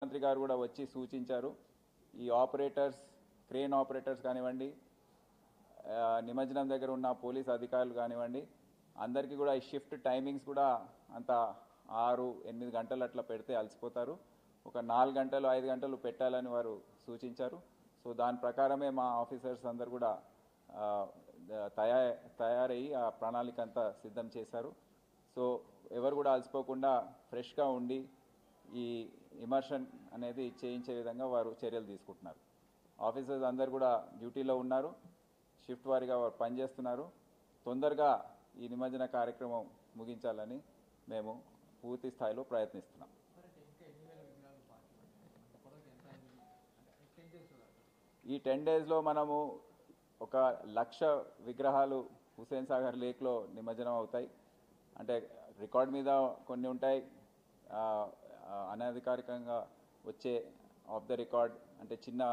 మంత్రి గారు కూడా వచ్చి సూచించారు. ఈ ఆపరేటర్స్, క్రేన్ ఆపరేటర్స్ కానివ్వండి, నిమజ్జనం దగ్గర ఉన్న పోలీస్ అధికారులు కానివ్వండి, అందరికీ కూడా ఈ షిఫ్ట్ టైమింగ్స్ కూడా అంత 6-8 గంటలు అట్లా పెడితే అలసిపోతారు. ఒక 4 గంటలు 5 గంటలు పెట్టాలని వారు సూచించారు. సో దాని ప్రకారమే మా ఆఫీసర్స్ అందరు కూడా తయారయ్యి ఆ ప్రణాళిక అంతా సిద్ధం చేశారు. సో ఎవరు కూడా అలసిపోకుండా ఫ్రెష్గా ఉండి ఈ ఇమర్షన్ అనేది చేయించే విధంగా వారు చర్యలు తీసుకుంటున్నారు. ఆఫీసర్స్ అందరు కూడా డ్యూటీలో ఉన్నారు, షిఫ్ట్ వారీగా వారు పనిచేస్తున్నారు. తొందరగా ఈ నిమజ్జన కార్యక్రమం ముగించాలని మేము పూర్తి స్థాయిలో ప్రయత్నిస్తున్నాం. ఈ 10 డేస్లో మనము 1,00,000 విగ్రహాలు హుస్సేన్ సాగర్ లేక్లో నిమజ్జనం అవుతాయి. అంటే రికార్డ్ మీద కొన్ని ఉంటాయి, అనధికారికంగా వచ్చే ఆఫ్ ద రికార్డ్ అంటే చిన్న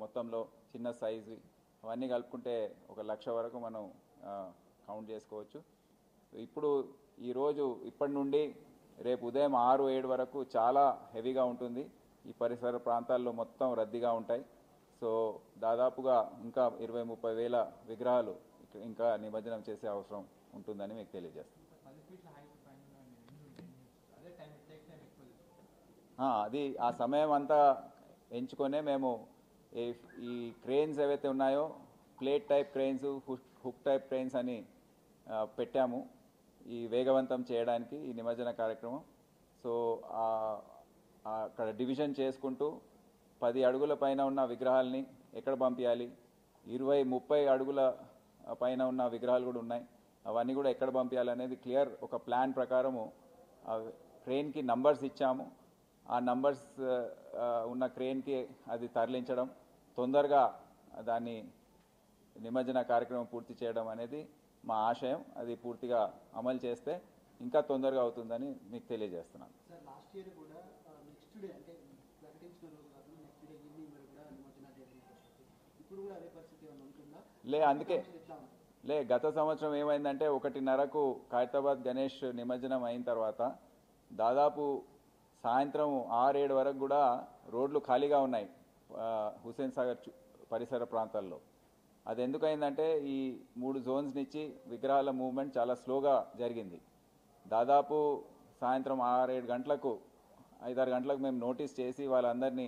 మొత్తంలో చిన్న సైజు అవన్నీ కలుపుకుంటే 1,00,000 వరకు మనం కౌంట్ చేసుకోవచ్చు. ఇప్పుడు ఈరోజు ఇప్పటి నుండి రేపు ఉదయం 6-7 వరకు చాలా హెవీగా ఉంటుంది. ఈ పరిసర ప్రాంతాల్లో మొత్తం రద్దీగా ఉంటాయి. సో దాదాపుగా ఇంకా 20-30 వేల విగ్రహాలు ఇంకా నిమజ్జనం చేసే అవసరం ఉంటుందని మీకు తెలియజేస్తాను. అది ఆ సమయం అంతా ఎంచుకొనే మేము ఈ క్రేన్స్ ఏవైతే ఉన్నాయో plate type cranes, hook type cranes అని పెట్టాము ఈ వేగవంతం చేయడానికి ఈ నిమజ్జన కార్యక్రమం. సో అక్కడ డివిజన్ చేసుకుంటూ 10 అడుగుల పైన ఉన్న విగ్రహాలని ఎక్కడ పంపించాలి, 20-30 అడుగుల పైన ఉన్న విగ్రహాలు కూడా ఉన్నాయి, అవన్నీ కూడా ఎక్కడ పంపించాలనేది క్లియర్ ఒక ప్లాన్ ప్రకారము క్రేన్కి నంబర్స్ ఇచ్చాము. ఆ నంబర్స్ ఉన్న క్రేన్కి అది తరలించడం, తొందరగా దాన్ని నిమజ్జన కార్యక్రమం పూర్తి చేయడం అనేది మా ఆశయం. అది పూర్తిగా అమలు చేస్తే ఇంకా తొందరగా అవుతుందని మీకు తెలియజేస్తున్నాను. అందుకే గత సంవత్సరం ఏమైందంటే 1:30కు ఖైరతాబాద్ గణేష్ నిమజ్జనం అయిన తర్వాత దాదాపు సాయంత్రం 6-7 వరకు కూడా రోడ్లు ఖాళీగా ఉన్నాయి హుస్సేన్ సాగర్ పరిసర ప్రాంతాల్లో. అది ఎందుకైందంటే ఈ 3 జోన్స్ నుంచి విగ్రహాల మూవ్మెంట్ చాలా స్లోగా జరిగింది. దాదాపు సాయంత్రం 6-7 గంటలకు 5-6 గంటలకు మేము నోటీస్ చేసి వాళ్ళందరినీ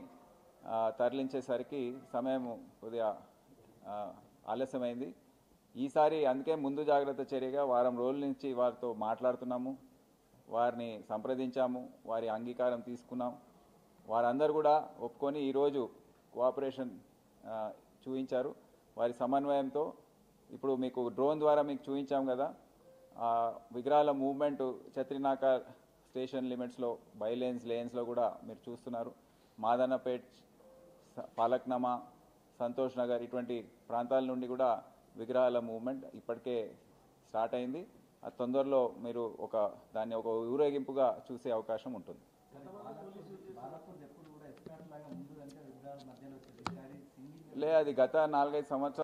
తరలించేసరికి సమయం కొద్దిగా ఆలస్యమైంది. ఈసారి అందుకే ముందు జాగ్రత్త చర్యగా వారం రోజుల నుంచి వారితో మాట్లాడుతున్నాము, వారిని సంప్రదించాము, వారి అంగీకారం తీసుకున్నాం. వారందరూ కూడా ఒప్పుకొని ఈరోజు కోఆపరేషన్ చూపించారు. వారి సమన్వయంతో ఇప్పుడు మీకు డ్రోన్ ద్వారా మీకు చూపించాం కదా, విగ్రహాల మూవ్మెంట్ చత్రినాక స్టేషన్ లిమిట్స్లో బై లేన్స్లో కూడా మీరు చూస్తున్నారు. మాదన్నపేట్, పాలక్నామా, సంతోష్ నగర్ ఇటువంటి ప్రాంతాల నుండి కూడా విగ్రహాల మూవ్మెంట్ ఇప్పటికే స్టార్ట్ అయింది. ఆ తొందరలో మీరు దాన్ని ఒక ఊరేగింపుగా చూసే అవకాశం ఉంటుంది. అది గత 4-5 సంవత్సరాలు